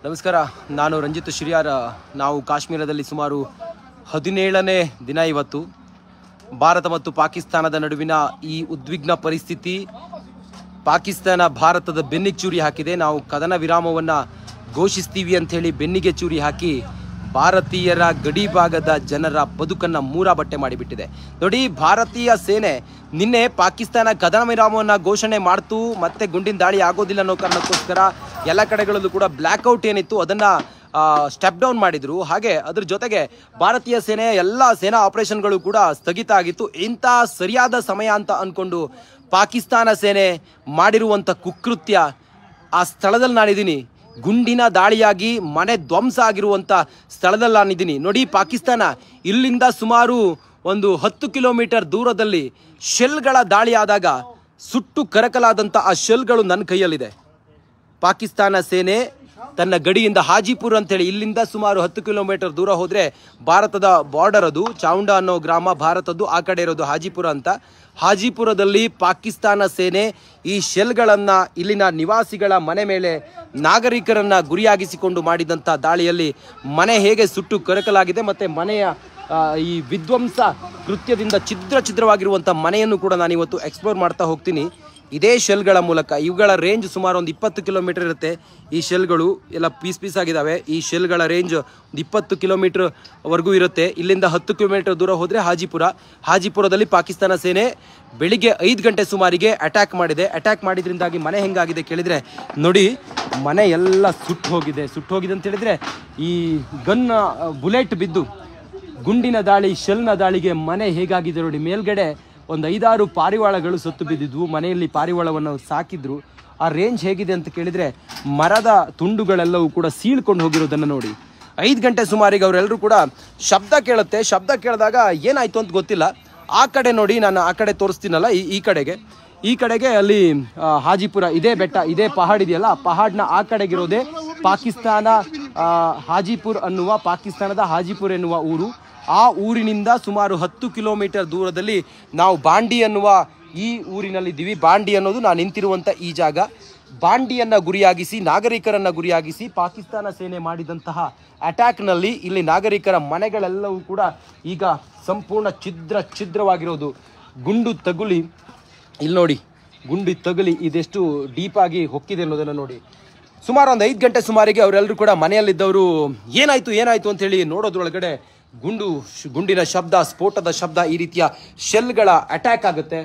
ನಮಸ್ಕಾರ, ನಾನು ರಂಜಿತ್ ಶಿರಿಯಾರ. ನಾವು ಕಾಶ್ಮೀರದಲ್ಲಿ ಸುಮಾರು 17ನೇ ದಿನ ಇವತ್ತು. ಭಾರತ ಮತ್ತು ಪಾಕಿಸ್ತಾನದ ನಡುವಿನ ಈ ಉದ್ವಿಗ್ನ ಪರಿಸ್ಥಿತಿ ಪಾಕಿಸ್ತಾನ ಭಾರತದ ಬೆನ್ನಿಗೆ ಚೂರಿ ಹಾಕಿದೆ. ನಾವು ಕದನ ವಿರಾಮವನ್ನು ಘೋಷಿಸ್ತೀವಿ ಅಂಥೇಳಿ ಬೆನ್ನಿಗೆ ಚೂರಿ ಹಾಕಿ ಭಾರತೀಯರ ಗಡಿ ಭಾಗದ ಜನರ ಬದುಕನ್ನು ಮೂರಾಬಟ್ಟೆ ಮಾಡಿಬಿಟ್ಟಿದೆ. ನೋಡಿ, ಭಾರತೀಯ ಸೇನೆ ನಿನ್ನೆ ಪಾಕಿಸ್ತಾನ ಕದನ ವಿರಾಮವನ್ನು ಘೋಷಣೆ ಮಾಡ್ತು, ಮತ್ತೆ ಗುಂಡಿನ ದಾಳಿ ಆಗೋದಿಲ್ಲ ಅನ್ನೋ ಕಾರಣಕ್ಕೋಸ್ಕರ ಎಲ್ಲ ಕಡೆಗಳಲ್ಲೂ ಕೂಡ ಬ್ಲ್ಯಾಕ್ಔಟ್ ಏನಿತ್ತು ಅದನ್ನು ಸ್ಟೆಪ್ ಡೌನ್ ಮಾಡಿದರು. ಹಾಗೆ ಅದ್ರ ಜೊತೆಗೆ ಭಾರತೀಯ ಸೇನೆಯ ಎಲ್ಲ ಸೇನಾ ಆಪರೇಷನ್ಗಳು ಕೂಡ ಸ್ಥಗಿತ ಆಗಿತ್ತು. ಇಂಥ ಸರಿಯಾದ ಸಮಯ ಅಂತ ಅಂದ್ಕೊಂಡು ಪಾಕಿಸ್ತಾನ ಸೇನೆ ಮಾಡಿರುವಂಥ ಕುಕೃತ್ಯ, ಆ ಸ್ಥಳದಲ್ಲಿ ನಾನಿದ್ದೀನಿ. ಗುಂಡಿನ ದಾಳಿಯಾಗಿ ಮನೆ ಧ್ವಂಸ ಆಗಿರುವಂಥ ಸ್ಥಳದಲ್ಲಿ ನಾನಿದ್ದೀನಿ. ನೋಡಿ, ಪಾಕಿಸ್ತಾನ ಇಲ್ಲಿಂದ ಸುಮಾರು ಒಂದು 10 ಕಿಲೋಮೀಟರ್ ದೂರದಲ್ಲಿ ಶೆಲ್ಗಳ ದಾಳಿ ಆದಾಗ ಸುಟ್ಟು ಕರಕಲಾದಂಥ ಆ ಶೆಲ್ಗಳು ನನ್ನ ಕೈಯಲ್ಲಿದೆ. ಪಾಕಿಸ್ತಾನ ಸೇನೆ ತನ್ನ ಗಡಿಯಿಂದ ಹಾಜಿಪುರ್ ಅಂತೇಳಿ ಇಲ್ಲಿಂದ ಸುಮಾರು 10 ಕಿಲೋಮೀಟರ್ ದೂರ ಹೋದರೆ ಭಾರತದ ಬಾರ್ಡರ್, ಅದು ಚಾವುಂಡ ಅನ್ನೋ ಗ್ರಾಮ ಭಾರತದ್ದು, ಆ ಕಡೆ ಇರೋದು ಹಾಜಿಪುರ ಅಂತ. ಹಾಜಿಪುರದಲ್ಲಿ ಪಾಕಿಸ್ತಾನ ಸೇನೆ ಈ ಶೆಲ್ಗಳನ್ನು ಇಲ್ಲಿನ ನಿವಾಸಿಗಳ ಮನೆ ಮೇಲೆ, ನಾಗರಿಕರನ್ನು ಗುರಿಯಾಗಿಸಿಕೊಂಡು ಮಾಡಿದಂಥ ದಾಳಿಯಲ್ಲಿ ಮನೆ ಹೇಗೆ ಸುಟ್ಟು ಕರಕಲಾಗಿದೆ ಮತ್ತು ಮನೆಯ ಈ ವಿಧ್ವಂಸ ಕೃತ್ಯದಿಂದ ಛಿದ್ರವಾಗಿರುವಂಥ ಮನೆಯನ್ನು ಕೂಡ ನಾನಿವತ್ತು ಎಕ್ಸ್ಪ್ಲೋರ್ ಮಾಡ್ತಾ ಹೋಗ್ತೀನಿ ಇದೇ ಶೆಲ್ಗಳ ಮೂಲಕ. ಇವುಗಳ ರೇಂಜ್ ಸುಮಾರು ಒಂದು 20 ಕಿಲೋಮೀಟರ್ ಇರುತ್ತೆ. ಈ ಶೆಲ್ಗಳು ಎಲ್ಲ ಪೀಸ್ ಆಗಿದ್ದಾವೆ. ಈ ಶೆಲ್ಗಳ ರೇಂಜ್ 20 ಕಿಲೋಮೀಟರ್ವರೆಗೂ ಇರುತ್ತೆ. ಇಲ್ಲಿಂದ 10 ಕಿಲೋಮೀಟರ್ ದೂರ ಹೋದರೆ ಹಾಜಿಪುರದಲ್ಲಿ ಪಾಕಿಸ್ತಾನ ಸೇನೆ ಬೆಳಿಗ್ಗೆ 5 ಗಂಟೆ ಸುಮಾರಿಗೆ ಅಟ್ಯಾಕ್ ಮಾಡಿದೆ. ಅಟ್ಯಾಕ್ ಮಾಡಿದ್ರಿಂದಾಗಿ ಮನೆ ಹೆಂಗಾಗಿದೆ ಕೇಳಿದರೆ, ನೋಡಿ, ಮನೆ ಎಲ್ಲ ಸುಟ್ಟು ಹೋಗಿದೆ ಅಂತ ಹೇಳಿದರೆ ಈ ಬುಲೆಟ್ ಬಿದ್ದು ಗುಂಡಿನ ದಾಳಿ, ಶೆಲ್ನ ದಾಳಿಗೆ ಮನೆ ಹೇಗಾಗಿದೆ ನೋಡಿ. ಮೇಲ್ಗಡೆ ಒಂದು 5-6 ಪಾರಿವಾಳಗಳು ಸತ್ತು ಬಿದ್ದಿದ್ವು. ಮನೆಯಲ್ಲಿ ಪಾರಿವಾಳವನ್ನು ಸಾಕಿದ್ರು. ಆ ರೇಂಜ್ ಹೇಗಿದೆ ಅಂತ ಕೇಳಿದರೆ ಮರದ ತುಂಡುಗಳೆಲ್ಲವೂ ಕೂಡ ಸೀಳ್ಕೊಂಡು ಹೋಗಿರೋದನ್ನು ನೋಡಿ. 5 ಗಂಟೆ ಸುಮಾರಿಗೆ ಅವರೆಲ್ಲರೂ ಕೂಡ ಶಬ್ದ ಕೇಳುತ್ತೆ. ಶಬ್ದ ಕೇಳಿದಾಗ ಏನಾಯಿತು ಅಂತ ಗೊತ್ತಿಲ್ಲ. ಆ ಕಡೆ ನೋಡಿ, ನಾನು ಆ ಕಡೆ ತೋರಿಸ್ತೀನಲ್ಲ, ಈ ಕಡೆಗೆ ಅಲ್ಲಿ ಹಾಜಿಪುರ, ಇದೇ ಬೆಟ್ಟ, ಇದೇ ಪಹಾಡ್ ಇದೆಯಲ್ಲ, ಪಹಾಡ್ನ ಆ ಕಡೆಗಿರೋದೇ ಪಾಕಿಸ್ತಾನದ ಹಾಜಿಪುರ್ ಎನ್ನುವ ಊರು. ಆ ಊರಿನಿಂದ ಸುಮಾರು 10 ಕಿಲೋಮೀಟರ್ ದೂರದಲ್ಲಿ ನಾವು ಬಾಂಡಿ ಅನ್ನುವ ಈ ಊರಿನಲ್ಲಿದ್ದೀವಿ. ಬಾಂಡಿ ಅನ್ನೋದು ನಾನು ನಿಂತಿರುವಂಥ ಈ ಜಾಗ. ಬಾಂಡಿಯನ್ನು ಗುರಿಯಾಗಿಸಿ, ನಾಗರಿಕರನ್ನು ಗುರಿಯಾಗಿಸಿ ಪಾಕಿಸ್ತಾನ ಸೇನೆ ಮಾಡಿದಂತಹ ಅಟ್ಯಾಕ್ನಲ್ಲಿ ಇಲ್ಲಿ ನಾಗರಿಕರ ಮನೆಗಳೆಲ್ಲವೂ ಕೂಡ ಈಗ ಸಂಪೂರ್ಣ ಛಿದ್ರವಾಗಿರೋದು. ಗುಂಡು ತಗುಲಿ, ಇಲ್ಲಿ ನೋಡಿ, ಗುಂಡು ತಗುಲಿ ಇದೆಷ್ಟು ಡೀಪಾಗಿ ಹೊಕ್ಕಿದೆ ಅನ್ನೋದನ್ನು ನೋಡಿ. ಸುಮಾರು ಒಂದು 5 ಗಂಟೆ ಸುಮಾರಿಗೆ ಅವರೆಲ್ಲರೂ ಕೂಡ ಮನೆಯಲ್ಲಿದ್ದವರು ಏನಾಯಿತು ಅಂತೇಳಿ ನೋಡೋದ್ರೊಳಗಡೆ ಗುಂಡಿನ ಶಬ್ದ, ಸ್ಫೋಟದ ಶಬ್ದ, ಈ ರೀತಿಯ ಶೆಲ್ಗಳ ಅಟ್ಯಾಕ್ ಆಗುತ್ತೆ.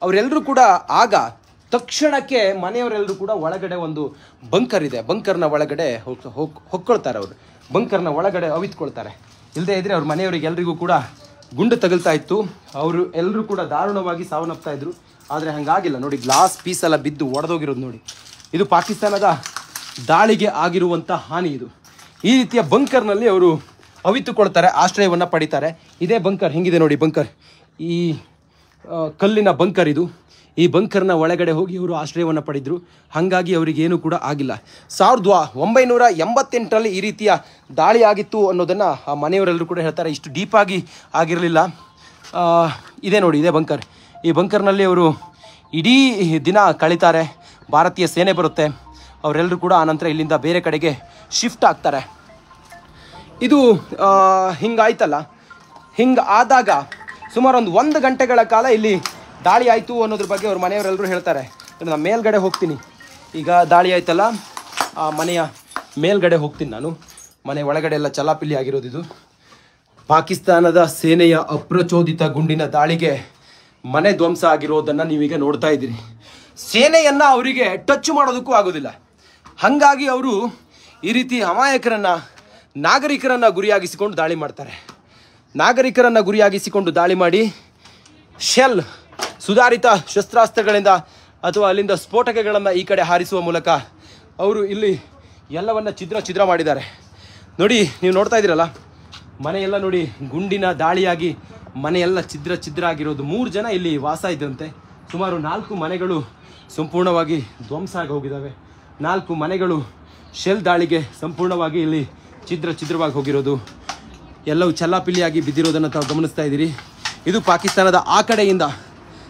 ಅವರೆಲ್ಲರೂ ಕೂಡ ಆಗ ತಕ್ಷಣಕ್ಕೆ ಮನೆಯವರೆಲ್ಲರೂ ಕೂಡ ಒಳಗಡೆ ಒಂದು ಬಂಕರ್ ಇದೆ, ಬಂಕರ್ನ ಒಳಗಡೆ ಹೊಕ್ಕೊಳ್ತಾರೆ. ಅವರು ಬಂಕರ್ನ ಒಳಗಡೆ ಅವಿತ್ಕೊಳ್ತಾರೆ. ಇಲ್ಲದೇ ಇದ್ರೆ ಅವ್ರ ಮನೆಯವರಿಗೆ ಎಲ್ರಿಗೂ ಕೂಡ ಗುಂಡು ತಗುಲ್ತಾ ಇತ್ತು. ಅವರು ಎಲ್ಲರೂ ಕೂಡ ದಾರುಣವಾಗಿ ಸಾವನ್ನಪ್ತಾ ಇದ್ರು. ಆದರೆ ಹಾಗಾಗಿಲ್ಲ ನೋಡಿ, ಗ್ಲಾಸ್ ಪೀಸೆಲ್ಲ ಬಿದ್ದು ಒಡೆದೋಗಿರೋದು ನೋಡಿ. ಇದು ಪಾಕಿಸ್ತಾನದ ದಾಳಿಗೆ ಆಗಿರುವಂಥ ಹಾನಿ. ಇದು ಈ ರೀತಿಯ ಬಂಕರ್ನಲ್ಲಿ ಅವರು ಅವಿತುಕೊಳ್ತಾರೆ, ಆಶ್ರಯವನ್ನು ಪಡಿತಾರೆ. ಇದೇ ಬಂಕರ್ ಹಿಂಗಿದೆ ನೋಡಿ, ಬಂಕರ್, ಈ ಕಲ್ಲಿನ ಬಂಕರ್ ಇದು. ಈ ಬಂಕರ್ನ ಒಳಗಡೆ ಹೋಗಿ ಇವರು ಆಶ್ರಯವನ್ನು ಪಡೆದರು. ಹಾಗಾಗಿ ಅವರಿಗೇನು ಕೂಡ ಆಗಿಲ್ಲ. 1988ರಲ್ಲಿ ಈ ರೀತಿಯ ದಾಳಿ ಆಗಿತ್ತು ಅನ್ನೋದನ್ನು ಆ ಮನೆಯವರೆಲ್ಲರೂ ಕೂಡ ಹೇಳ್ತಾರೆ. ಇಷ್ಟು ಡೀಪಾಗಿ ಆಗಿರಲಿಲ್ಲ. ಇದೇ ನೋಡಿ, ಇದೇ ಬಂಕರ್. ಈ ಬಂಕರ್ನಲ್ಲಿ ಅವರು ಇಡೀ ದಿನ ಕಳೀತಾರೆ. ಭಾರತೀಯ ಸೇನೆ ಬರುತ್ತೆ, ಅವರೆಲ್ಲರೂ ಕೂಡ ಆನಂತರ ಇಲ್ಲಿಂದ ಬೇರೆ ಕಡೆಗೆ ಶಿಫ್ಟ್ ಆಗ್ತಾರೆ. ಇದು ಹಿಂಗಾಯ್ತಲ್ಲ, ಹಿಂಗಾದಾಗ ಸುಮಾರು ಒಂದು ಗಂಟೆಗಳ ಕಾಲ ಇಲ್ಲಿ ದಾಳಿ ಆಯಿತು ಅನ್ನೋದ್ರ ಬಗ್ಗೆ ಅವ್ರ ಮನೆಯವರೆಲ್ಲರೂ ಹೇಳ್ತಾರೆ. ನಾನು ಮೇಲ್ಗಡೆ ಹೋಗ್ತೀನಿ. ಈಗ ದಾಳಿ ಆಯ್ತಲ್ಲ, ಆ ಮನೆಯ ಮೇಲ್ಗಡೆ ಹೋಗ್ತೀನಿ ನಾನು. ಮನೆ ಒಳಗಡೆ ಎಲ್ಲ ಚಲಾಪಿಲಿ ಆಗಿರೋದು. ಇದು ಪಾಕಿಸ್ತಾನದ ಸೇನೆಯ ಅಪ್ರಚೋದಿತ ಗುಂಡಿನ ದಾಳಿಗೆ ಮನೆ ಧ್ವಂಸ ಆಗಿರೋದನ್ನು ನೀವೀಗ ನೋಡ್ತಾ ಇದ್ದೀರಿ. ಸೇನೆಯನ್ನು ಅವರಿಗೆ ಟಚ್ ಮಾಡೋದಕ್ಕೂ ಆಗೋದಿಲ್ಲ. ಹಾಗಾಗಿ ಅವರು ಈ ರೀತಿ ಅಮಾಯಕರನ್ನು, ನಾಗರಿಕರನ್ನು ಗುರಿಯಾಗಿಸಿಕೊಂಡು ದಾಳಿ ಮಾಡ್ತಾರೆ. ನಾಗರಿಕರನ್ನು ಗುರಿಯಾಗಿಸಿಕೊಂಡು ದಾಳಿ ಮಾಡಿ ಶೆಲ್, ಸುಧಾರಿತ ಶಸ್ತ್ರಾಸ್ತ್ರಗಳಿಂದ ಅಥವಾ ಅಲ್ಲಿಂದ ಸ್ಫೋಟಕಗಳನ್ನು ಈ ಕಡೆ ಹಾರಿಸುವ ಮೂಲಕ ಅವರು ಇಲ್ಲಿ ಎಲ್ಲವನ್ನು ಛಿದ್ರ ಮಾಡಿದ್ದಾರೆ. ನೋಡಿ, ನೀವು ನೋಡ್ತಾ ಇದ್ದೀರಲ್ಲ, ಮನೆಯೆಲ್ಲ ನೋಡಿ, ಗುಂಡಿನ ದಾಳಿಯಾಗಿ ಮನೆಯೆಲ್ಲ ಛಿದ್ರ ಆಗಿರೋದು. 3 ಜನ ಇಲ್ಲಿ ವಾಸ ಇದ್ದಂತೆ. ಸುಮಾರು 4 ಮನೆಗಳು ಸಂಪೂರ್ಣವಾಗಿ ಧ್ವಂಸ ಆಗಿ ಹೋಗಿದ್ದಾವೆ. 4 ಮನೆಗಳು ಶೆಲ್ ದಾಳಿಗೆ ಸಂಪೂರ್ಣವಾಗಿ ಇಲ್ಲಿ ಛಿದ್ರವಾಗಿ ಹೋಗಿರೋದು. ಎಲ್ಲವೂ ಚಲ್ಲಾಪಿಲ್ಲಿಯಾಗಿ ಬಿದ್ದಿರೋದನ್ನು ತಾವು ಗಮನಿಸ್ತಾ ಇದ್ದೀರಿ. ಇದು ಪಾಕಿಸ್ತಾನದ ಆ ಕಡೆಯಿಂದ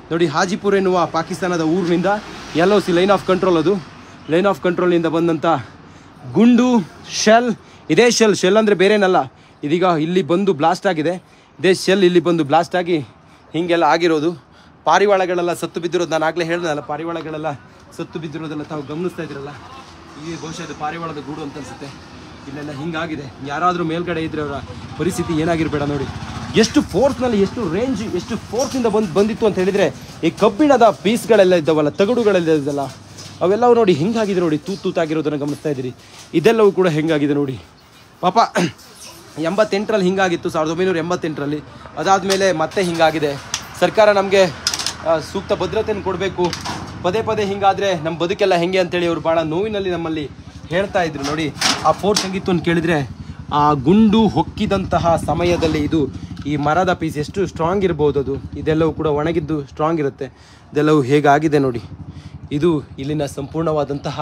ನೋಡಿ, ಹಾಜಿಪುರ್ ಎನ್ನುವ ಪಾಕಿಸ್ತಾನದ ಊರಿನಿಂದ LOC ಲೈನ್ ಆಫ್ ಕಂಟ್ರೋಲ್, ಅದು ಲೈನ್ ಆಫ್ ಕಂಟ್ರೋಲಿಂದ ಬಂದಂಥ ಗುಂಡು ಶೆಲ್. ಇದೇ ಶೆಲ್ ಅಂದರೆ ಬೇರೇನಲ್ಲ, ಇದೀಗ ಇಲ್ಲಿ ಬಂದು ಬ್ಲಾಸ್ಟ್ ಆಗಿದೆ. ಇದೇ ಶೆಲ್ ಇಲ್ಲಿ ಬಂದು ಬ್ಲಾಸ್ಟ್ ಆಗಿ ಹೀಗೆಲ್ಲ ಆಗಿರೋದು. ಪಾರಿವಾಳಗಳೆಲ್ಲ ಸತ್ತು ಬಿದ್ದಿರೋದು, ನಾನು ಆಗಲೇ ಹೇಳಿದ್ನಲ್ಲ, ಪಾರಿವಾಳಗಳೆಲ್ಲ ಸತ್ತು ಬಿದ್ದಿರೋದೆಲ್ಲ ತಾವು ಗಮನಿಸ್ತಾ ಇದ್ದೀರಲ್ಲ. ಈ ಬಹುಶಃ ಇದು ಪಾರಿವಾಳದ ಗೂಡು ಅಂತ ಅನಿಸುತ್ತೆ. ಇಲ್ಲೆಲ್ಲ ಹಿಂಗಾಗಿದೆ. ಯಾರಾದರೂ ಮೇಲ್ಗಡೆ ಇದ್ದರೆ ಅವರ ಪರಿಸ್ಥಿತಿ ಏನಾಗಿರಬೇಡ ನೋಡಿ. ಎಷ್ಟು ಫೋರ್ಸ್ನಲ್ಲಿ, ಎಷ್ಟು ರೇಂಜ್, ಎಷ್ಟು ಫೋರ್ಸಿಂದ ಬಂದಿತ್ತು ಅಂತ ಹೇಳಿದರೆ, ಈ ಕಬ್ಬಿಣದ ಪೀಸ್ಗಳೆಲ್ಲ ಇದ್ದಾವಲ್ಲ, ತಗಡುಗಳೆಲ್ಲ ಇದ್ದಲ್ಲ, ಅವೆಲ್ಲವೂ ನೋಡಿ ಹೆಂಗಾಗಿದೆ ನೋಡಿ, ತೂತಾಗಿರೋದನ್ನು ಗಮನಿಸ್ತಾ ಇದ್ದೀರಿ. ಇದೆಲ್ಲವೂ ಕೂಡ ಹೆಂಗಾಗಿದೆ ನೋಡಿ. ಪಾಪ 88ರಲ್ಲಿ ಹಿಂಗಾಗಿತ್ತು, 1988ರಲ್ಲಿ. ಅದಾದಮೇಲೆ ಮತ್ತೆ ಹಿಂಗಾಗಿದೆ. ಸರ್ಕಾರ ನಮಗೆ ಸೂಕ್ತ ಭದ್ರತೆಯನ್ನು ಕೊಡಬೇಕು. ಪದೇ ಪದೇ ಹಿಂಗಾದರೆ ನಮ್ಮ ಬದುಕೆಲ್ಲ ಹೆಂಗೆ ಅಂತೇಳಿ ಅವರು ಭಾಳ ನೋವಿನಲ್ಲಿ ನಮ್ಮಲ್ಲಿ ಹೇಳ್ತಾ ಇದ್ರು ನೋಡಿ. ಆ ಫೋರ್ಸ್ ಹೆಂಗಿತ್ತು ಅಂತ ಕೇಳಿದರೆ, ಆ ಗುಂಡು ಹೊಕ್ಕಿದಂತಹ ಸಮಯದಲ್ಲಿ ಇದು ಈ ಮರದ ಪೀಸ್ ಎಷ್ಟು ಸ್ಟ್ರಾಂಗ್ ಇರ್ಬೋದು, ಅದು ಇದೆಲ್ಲವೂ ಕೂಡ ಒಣಗಿದ್ದು ಸ್ಟ್ರಾಂಗ್ ಇರುತ್ತೆ. ಇದೆಲ್ಲವೂ ಹೇಗಾಗಿದೆ ನೋಡಿ. ಇದು ಇಲ್ಲಿನ ಸಂಪೂರ್ಣವಾದಂತಹ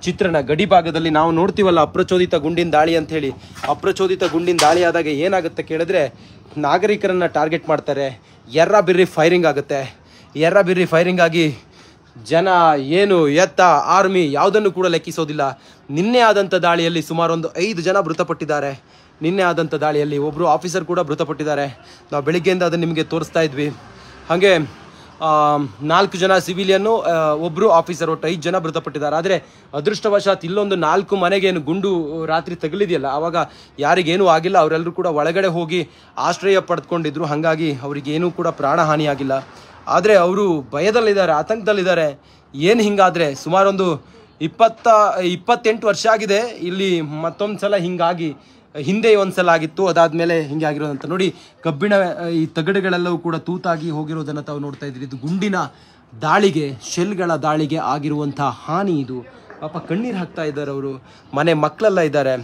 ಚಿತ್ರಣ. ಗಡಿ ಭಾಗದಲ್ಲಿ ನಾವು ನೋಡ್ತೀವಲ್ಲ ಅಪ್ರಚೋದಿತ ಗುಂಡಿನ ದಾಳಿ ಅಂಥೇಳಿ. ಅಪ್ರಚೋದಿತ ಗುಂಡಿನ ದಾಳಿ ಆದಾಗ ಏನಾಗುತ್ತೆ ಕೇಳಿದ್ರೆ, ನಾಗರಿಕರನ್ನು ಟಾರ್ಗೆಟ್ ಮಾಡ್ತಾರೆ. ಎರ್ರಬಿರ್ರಿ ಫೈರಿಂಗ್ ಆಗುತ್ತೆ. ಎರ್ರಬಿರ್ರಿ ಫೈರಿಂಗ್ ಆಗಿ ಜನ ಏನು ಎತ್ತ ಆರ್ಮಿ ಯಾವುದನ್ನು ಕೂಡ ಲೆಕ್ಕಿಸೋದಿಲ್ಲ. ನಿನ್ನೆ ಆದಂಥ ದಾಳಿಯಲ್ಲಿ ಸುಮಾರು ಒಂದು 5 ಜನ ಮೃತಪಟ್ಟಿದ್ದಾರೆ. ನಿನ್ನೆ ಆದಂಥ ದಾಳಿಯಲ್ಲಿ ಒಬ್ಬರು ಆಫೀಸರ್ ಕೂಡ ಮೃತಪಟ್ಟಿದ್ದಾರೆ. ನಾವು ಬೆಳಿಗ್ಗೆಯಿಂದ ಅದನ್ನು ನಿಮಗೆ ತೋರಿಸ್ತಾ ಇದ್ವಿ. ಹಾಗೆ 4 ಜನ ಸಿವಿಲಿಯನ್ನು, ಒಬ್ಬರು ಆಫೀಸರ್, ಒಟ್ಟು 5 ಜನ ಮೃತಪಟ್ಟಿದ್ದಾರೆ. ಆದರೆ ಅದೃಷ್ಟವಶಾತ್ ಇಲ್ಲೊಂದು 4 ಮನೆಗೇನು ಗುಂಡು ರಾತ್ರಿ ತಗಲಿದೆಯಲ್ಲ, ಆವಾಗ ಯಾರಿಗೇನೂ ಆಗಿಲ್ಲ. ಅವರೆಲ್ಲರೂ ಕೂಡ ಒಳಗಡೆ ಹೋಗಿ ಆಶ್ರಯ ಪಡೆದುಕೊಂಡಿದ್ರು. ಹಾಗಾಗಿ ಅವರಿಗೇನೂ ಕೂಡ ಪ್ರಾಣಹಾನಿಯಾಗಿಲ್ಲ. ಆದರೆ ಅವರು ಭಯದಲ್ಲಿದ್ದಾರೆ, ಆತಂಕದಲ್ಲಿದ್ದಾರೆ. ಏನು ಹಿಂಗಾದರೆ ಸುಮಾರೊಂದು 28 ವರ್ಷ ಆಗಿದೆ ಇಲ್ಲಿ ಮತ್ತೊಂದು ಸಲ ಹಿಂಗಾಗಿ. ಹಿಂದೆ ಒಂದು ಸಲ ಆಗಿತ್ತು, ಅದಾದಮೇಲೆ ಹಿಂಗೆ ಆಗಿರೋದಂತ ನೋಡಿ. ಕಬ್ಬಿಣ ಈ ತಗಡುಗಳೆಲ್ಲವೂ ಕೂಡ ತೂತಾಗಿ ಹೋಗಿರೋದನ್ನು ತಾವು ನೋಡ್ತಾ ಇದ್ದೀರಿ. ಇದು ಗುಂಡಿನ ದಾಳಿಗೆ, ಶೆಲ್ಗಳ ದಾಳಿಗೆ ಆಗಿರುವಂಥ ಹಾನಿ ಇದು. ಪಾಪ ಕಣ್ಣೀರು ಹಾಕ್ತಾ ಇದ್ದಾರೆ ಅವರು. ಮನೆ ಮಕ್ಕಳೆಲ್ಲ ಇದ್ದಾರೆ.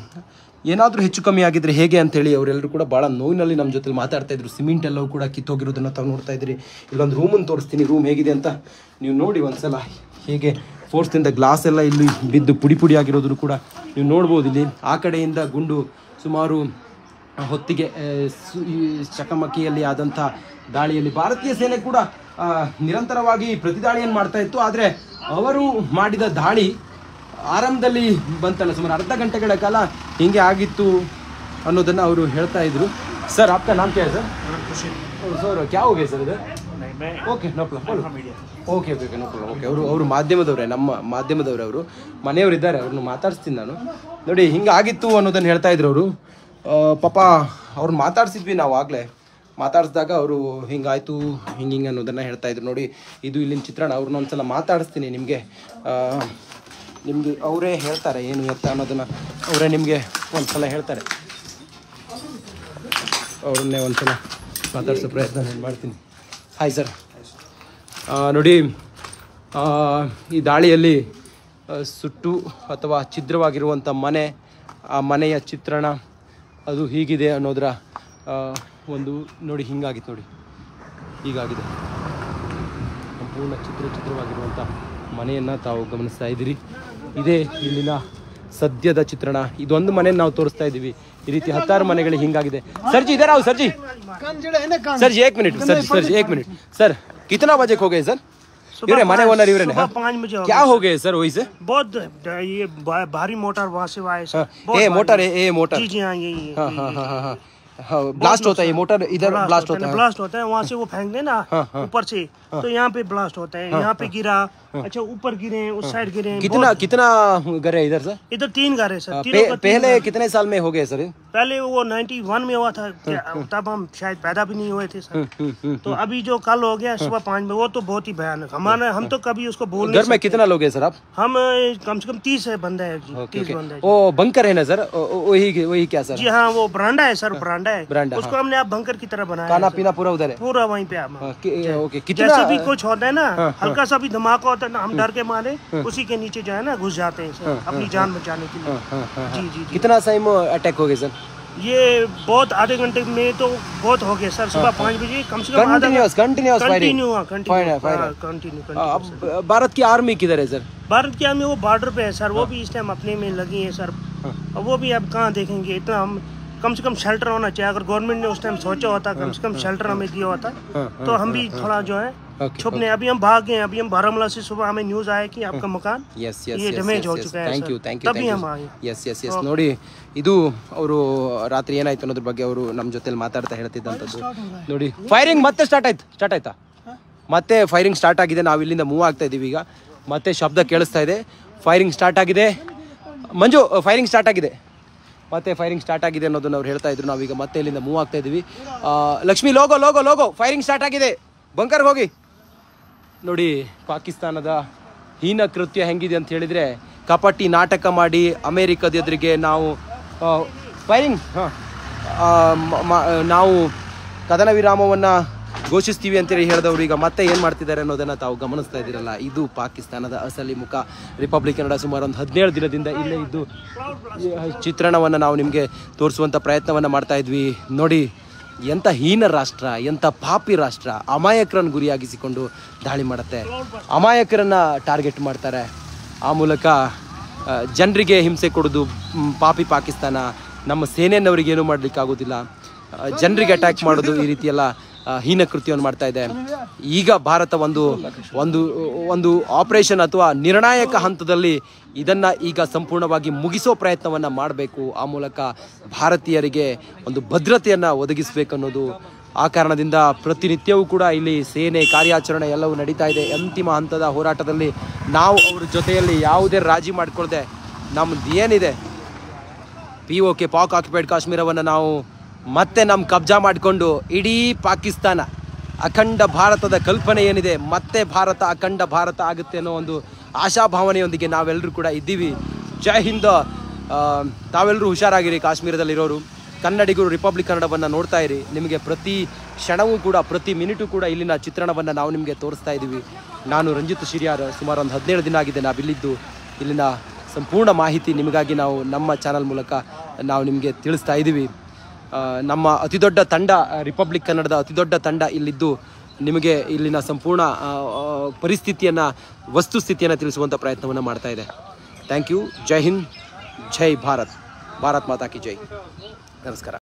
ಏನಾದರೂ ಹೆಚ್ಚು ಕಮ್ಮಿ ಆಗಿದ್ರೆ ಹೇಗೆ ಅಂತೇಳಿ ಅವರೆಲ್ಲರೂ ಕೂಡ ಭಾಳ ನೋವಿನಲ್ಲಿ ನಮ್ಮ ಜೊತೆ ಮಾತಾಡ್ತಾ ಇದ್ರು. ಸಿಮೆಂಟ್ ಎಲ್ಲವೂ ಕೂಡ ಕಿತ್ತೋಗಿರೋದನ್ನು ತಾವು ನೋಡ್ತಾ ಇದ್ದೀರಿ. ಇಲ್ಲೊಂದು ರೂಮನ್ನು ತೋರಿಸ್ತೀನಿ, ರೂಮ್ ಹೇಗಿದೆ ಅಂತ ನೀವು ನೋಡಿ ಒಂದ್ಸಲ. ಹೇಗೆ ಫೋರ್ಸ್ನಿಂದ ಗ್ಲಾಸ್ ಎಲ್ಲ ಇಲ್ಲಿ ಬಿದ್ದು ಪುಡಿ ಪುಡಿ ಆಗಿರೋದು ಕೂಡ ನೀವು ನೋಡ್ಬೋದು. ಇಲ್ಲಿ ಆ ಕಡೆಯಿಂದ ಗುಂಡು ಸುಮಾರು ಹೊತ್ತಿಗೆ ಚಕಮಕಿಯಲ್ಲಿ ಆದಂಥ ದಾಳಿಯಲ್ಲಿ ಭಾರತೀಯ ಸೇನೆ ಕೂಡ ನಿರಂತರವಾಗಿ ಪ್ರತಿದಾಳಿಯನ್ನು ಮಾಡ್ತಾ ಇತ್ತು. ಆದರೆ ಅವರು ಮಾಡಿದ ದಾಳಿ ಆರಂಭದಲ್ಲಿ ಬಂತಲ್ಲ, ಸುಮಾರು ಅರ್ಧ ಗಂಟೆಗಳ ಕಾಲ ಹಿಂಗೆ ಆಗಿತ್ತು ಅನ್ನೋದನ್ನು ಅವರು ಹೇಳ್ತಾ ಇದ್ರು. ಸರ್ आपका नाम क्या है सर? ಸರ್ क्या हो गया ಸರ್ ಇದು? Okay no problem. Okay okay no problem. Okay ಅವರು ಮಾಧ್ಯಮದವರೇ, ನಮ್ಮ ಮಾಧ್ಯಮದವರೇ. ಅವರು ಮನೆಯವರು ಇದ್ದಾರೆ, ಅವ್ರನ್ನ ಮಾತಾಡಿಸ್ತೀನಿ ನಾನು. ನೋಡಿ ಹಿಂಗೆ ಆಗಿತ್ತು ಅನ್ನೋದನ್ನು ಹೇಳ್ತಾ ಇದ್ರು ಅವರು. ಪಾಪ ಅವ್ರನ್ನ ಮಾತಾಡ್ಸಿದ್ವಿ ನಾವು ಆಗಲೇ. ಮಾತಾಡಿಸಿದಾಗ ಅವರು ಹಿಂಗಾಯಿತು ಹಿಂಗೆ ಅನ್ನೋದನ್ನು ಹೇಳ್ತಾ ಇದ್ರು ನೋಡಿ. ಇದು ಇಲ್ಲಿನ ಚಿತ್ರಣ. ಅವ್ರನ್ನ ಒಂದ್ಸಲ ಮಾತಾಡಿಸ್ತೀನಿ ನಿಮಗೆ. ಅವರೇ ಹೇಳ್ತಾರೆ ಏನು ಎತ್ತ ಅನ್ನೋದನ್ನು. ಅವರೇ ನಿಮಗೆ ಒಂದು ಸಲ ಹೇಳ್ತಾರೆ. ಅವ್ರನ್ನೇ ಒಂದು ಸಲ ಮಾತಾಡಿಸೋ ಪ್ರಯತ್ನ ನಾನು ಮಾಡ್ತೀನಿ. Hi sir. ನೋಡಿ, ಈ ದಾಳಿಯಲ್ಲಿ ಸುಟ್ಟು ಅಥವಾ ಛಿದ್ರವಾಗಿರುವಂಥ ಮನೆ, ಆ ಮನೆಯ ಚಿತ್ರಣ ಅದು ಹೀಗಿದೆ ಅನ್ನೋದರ ಒಂದು ನೋಡಿ. ಹಿಂಗಾಗಿತ್ತು ನೋಡಿ, ಹೀಗಾಗಿದೆ. ಸಂಪೂರ್ಣ ಚಿತ್ರವಾಗಿರುವಂಥ ಮನೆಯನ್ನು ತಾವು ಗಮನಿಸ್ತಾ ಇದ್ದೀರಿ. ಇದೇ ಇಲ್ಲಿನ ಸದ್ಯದ ಚಿತ್ರಣ. ಇದೊಂದು ಮನೆ ನಾವು ತೋರಿಸ್ತಾ ಇದ್ದೀವಿ. ಈ ರೀತಿ 10 ಮನೆಗಳು ಹಿಂಗಾಗಿದೆ. ಸರ್ಜಿ इधर आओ सर जी. सर जी 1 मिनट. सर जी 1 मिनट. सर कितना बजे खो गए सर? इवरे माने ओनर इवरे ने 5 बजे क्या हो गए सर? वही से बहुत ये भारी मोटर वहाँ से आए सर. ये मोटर है, ये मोटर. जी हाँ यही है. हाँ ब्लास्ट होता है ये मोटर. इधर ब्लास्ट होता है. ब्लास्ट होता है वहाँ से वो फेंक देना ऊपर से, तो यहाँ पे ब्लास्ट होता है. यहाँ पे गिरा. अच्छा ऊपर गिरे, उस साइड गिरे. कितना घर है इधर सर? इधर 3 घर है सर. पहले कितने साल में हो गए सर? पहले वो 91 में हुआ था, तब हम शायद पैदा भी नहीं हुए थे सर. तो अभी जो कल हो गया सुबह 5 में, वो तो बहुत ही भयानक. हमारे हम तो कभी उसको बोल नहीं. घर में कितना लोग हैं सर आप? हम कम से कम 30 बंदे हैं जी. 30 बंदे. वो बंकर है ना सर? वही क्या सर? जी हाँ, वो बरांडा है सर. बरांडा है. उसको हमने आप बंकर की तरह बनाया. खाना पीना पूरा उधर है? पूरा वहीं पे. ओके. जैसे भी कुछ होता है ना, हल्का सा भी धमाका होता है ना, हम डर के मारे उसी के नीचे जो है ना घुस जाते हैं सर, अपनी जान बचाने के लिए. जी जी. कितना टाइम अटैक हो गए सर? ये बहुत आधे घंटे में तो बहुत हो गया सर. सुबह 5 बजे कम से कम कंटिन्यूस कंटिन्यू. अब भारत की आर्मी किधर है सर? भारत की आर्मी वो बॉर्डर पे है सर. वो भी इस टाइम अपने में लगी है सर. वो भी अब कहाँ देखेंगे. इतना हम कम से कम शेल्टर होना चाहिए. अगर गवर्नमेंट ने उस टाइम सोचा होता, कम से कम शेल्टर हमें दिया होता, तो हम भी थोड़ा जो है Okay, छुपने। अभी हम भाग गए, अभी हम बारामूला से सुबह हमें न्यूज आया कि आपका मकान Yes, yes, ये yes, डैमेज yes, हो yes. चुका है Thank sir. you, thank you, तभी thank हम you. आए। Yes, yes, yes. ನೋಡಿ ಇದು ಅವರು ರಾತ್ರಿ ಏನಾಯ್ತು ಅನ್ನೋದ್ರ ಬಗ್ಗೆ ಅವರು ನಮ್ಮ ಜೊತೆಲಿ ಮಾತಾಡ್ತಾ ಹೇಳ್ತಿದ್ದಂಥದ್ದು. ನೋಡಿ ಫೈರಿಂಗ್ ಮತ್ತೆ ಸ್ಟಾರ್ಟ್ ಆಯ್ತಾ ಮತ್ತೆ ಫೈರಿಂಗ್ ಸ್ಟಾರ್ಟ್ ಆಗಿದೆ. ನಾವು ಇಲ್ಲಿಂದ ಮೂವ್ ಆಗ್ತಾ ಇದೀವಿ. ಈಗ ಮತ್ತೆ ಶಬ್ದ ಕೇಳಿಸ್ತಾ ಇದೆ. ಫೈರಿಂಗ್ ಸ್ಟಾರ್ಟ್ ಆಗಿದೆ. ಮಂಜು ಫೈರಿಂಗ್ ಸ್ಟಾರ್ಟ್ ಆಗಿದೆ, ಮತ್ತೆ ಫೈರಿಂಗ್ ಸ್ಟಾರ್ಟ್ ಆಗಿದೆ ಅನ್ನೋದನ್ನ ಅವ್ರು ಹೇಳ್ತಾ ಇದ್ರು. ನಾವೀಗ ಮತ್ತೆ ಇಲ್ಲಿಂದ ಮೂವ್ ಆಗ್ತಾ ಇದೀವಿ. ಲಕ್ಷ್ಮಿ ಲೋಗೋ ಫೈರಿಂಗ್ ಸ್ಟಾರ್ಟ್ ಆಗಿದೆ, ಬಂಕರ್ಗೆ ಹೋಗಿ. ನೋಡಿ ಪಾಕಿಸ್ತಾನದ ಹೀನ ಕೃತ್ಯ ಹೆಂಗಿದೆ ಅಂತ ಹೇಳಿದರೆ, ಕಪಟಿ ನಾಟಕ ಮಾಡಿ ಅಮೇರಿಕದ ಎದುರಿಗೆ ನಾವು ಫೈರಿಂಗ್ ನಾವು ಕದನ ವಿರಾಮವನ್ನು ಘೋಷಿಸ್ತೀವಿ ಅಂತೇಳಿ ಹೇಳಿದವರು ಈಗ ಮತ್ತೆ ಏನು ಮಾಡ್ತಿದ್ದಾರೆ ಅನ್ನೋದನ್ನು ತಾವು ಗಮನಿಸ್ತಾ ಇದ್ದೀರಲ್ಲ. ಇದು ಪಾಕಿಸ್ತಾನದ ಅಸಲಿ ಮುಖ. ರಿಪಬ್ಲಿಕ್ ಕನ್ನಡ ಸುಮಾರು ಒಂದು 17 ದಿನದಿಂದ ಇಲ್ಲೇ ಇದ್ದು ಚಿತ್ರಣವನ್ನು ನಾವು ನಿಮಗೆ ತೋರಿಸುವಂಥ ಪ್ರಯತ್ನವನ್ನು ಮಾಡ್ತಾ ಇದ್ವಿ. ನೋಡಿ ಎಂಥ ಹೀನ ರಾಷ್ಟ್ರ, ಎಂಥ ಪಾಪಿ ರಾಷ್ಟ್ರ ಅಮಾಯಕರನ್ನು ಗುರಿಯಾಗಿಸಿಕೊಂಡು ದಾಳಿ ಮಾಡುತ್ತೆ, ಅಮಾಯಕರನ್ನು ಟಾರ್ಗೆಟ್ ಮಾಡ್ತಾರೆ. ಆ ಮೂಲಕ ಜನರಿಗೆ ಹಿಂಸೆ ಕೊಡೋದು ಪಾಪಿ ಪಾಕಿಸ್ತಾನ. ನಮ್ಮ ಸೇನೆಯವ್ರಿಗೆ ಏನೂ ಮಾಡಲಿಕ್ಕಾಗೋದಿಲ್ಲ, ಜನರಿಗೆ ಅಟ್ಯಾಕ್ ಮಾಡೋದು, ಈ ರೀತಿಯೆಲ್ಲ ಹೀನ ಕೃತ್ಯವನ್ನು ಮಾಡ್ತಾ ಇದೆ. ಈಗ ಭಾರತ ಒಂದು ಆಪರೇಷನ್ ಅಥವಾ ನಿರ್ಣಾಯಕ ಹಂತದಲ್ಲಿ ಇದನ್ನು ಈಗ ಸಂಪೂರ್ಣವಾಗಿ ಮುಗಿಸೋ ಪ್ರಯತ್ನವನ್ನು ಮಾಡಬೇಕು. ಆ ಮೂಲಕ ಭಾರತೀಯರಿಗೆ ಒಂದು ಭದ್ರತೆಯನ್ನು ಒದಗಿಸಬೇಕನ್ನೋದು. ಆ ಕಾರಣದಿಂದ ಪ್ರತಿನಿತ್ಯವೂ ಕೂಡ ಇಲ್ಲಿ ಸೇನೆ ಕಾರ್ಯಾಚರಣೆ ಎಲ್ಲವೂ ನಡೀತಾ ಇದೆ. ಅಂತಿಮ ಹಂತದ ಹೋರಾಟದಲ್ಲಿ ನಾವು ಅವ್ರ ಜೊತೆಯಲ್ಲಿ ಯಾವುದೇ ರಾಜಿ ಮಾಡಿಕೊಳ್ಳದೆ ನಮ್ಮದು ಏನಿದೆ POK ಪಾಕ್ ಆಕ್ಯುಪೈಡ್ ಕಾಶ್ಮೀರವನ್ನು ನಾವು ಮತ್ತೆ ನಮ್ಮ ಕಬ್ಜಾ ಮಾಡಿಕೊಂಡು ಇಡೀ ಪಾಕಿಸ್ತಾನ ಅಖಂಡ ಭಾರತದ ಕಲ್ಪನೆ ಏನಿದೆ, ಮತ್ತೆ ಭಾರತ ಅಖಂಡ ಭಾರತ ಆಗುತ್ತೆ ಅನ್ನೋ ಒಂದು ಆಶಾಭಾವನೆಯೊಂದಿಗೆ ನಾವೆಲ್ಲರೂ ಕೂಡ ಇದ್ದೀವಿ. ಜೈ ಹಿಂದ್. ತಾವೆಲ್ಲರೂ ಹುಷಾರಾಗಿರಿ. ಕಾಶ್ಮೀರದಲ್ಲಿರೋರು ಕನ್ನಡಿಗರು ರಿಪಬ್ಲಿಕ್ ಕನ್ನಡವನ್ನು ನೋಡ್ತಾ ಇರಿ. ನಿಮಗೆ ಪ್ರತಿ ಕ್ಷಣವೂ ಕೂಡ ಪ್ರತಿ ಮಿನಿಟು ಕೂಡ ಇಲ್ಲಿನ ಚಿತ್ರಣವನ್ನು ನಾವು ನಿಮಗೆ ತೋರಿಸ್ತಾ ಇದ್ದೀವಿ. ನಾನು ರಂಜಿತ್ ಶಿರಿಯಾರ್. ಸುಮಾರು ಒಂದು 17 ದಿನ ಆಗಿದೆ ನಾವಿಲ್ಲಿದ್ದು. ಇಲ್ಲಿನ ಸಂಪೂರ್ಣ ಮಾಹಿತಿ ನಿಮಗಾಗಿ ನಾವು ನಮ್ಮ ಚಾನಲ್ ಮೂಲಕ ನಾವು ನಿಮಗೆ ತಿಳಿಸ್ತಾ ಇದ್ದೀವಿ. ನಮ್ಮ ಅತಿದೊಡ್ಡ ತಂಡ, ರಿಪಬ್ಲಿಕ್ ಕನ್ನಡದ ಅತಿದೊಡ್ಡ ತಂಡ ಇಲ್ಲಿದ್ದು ನಿಮಗೆ ಇಲ್ಲಿನ ಸಂಪೂರ್ಣ ಪರಿಸ್ಥಿತಿಯನ್ನು, ವಸ್ತುಸ್ಥಿತಿಯನ್ನು ತಿಳಿಸುವಂಥ ಪ್ರಯತ್ನವನ್ನು ಮಾಡ್ತಾ ಇದೆ. Thank you. ಜೈ ಹಿಂದ್, ಜೈ ಭಾರತ್. ಭಾರತ್ ಮಾತಾ ಕಿ ಜೈ. ನಮಸ್ಕಾರ.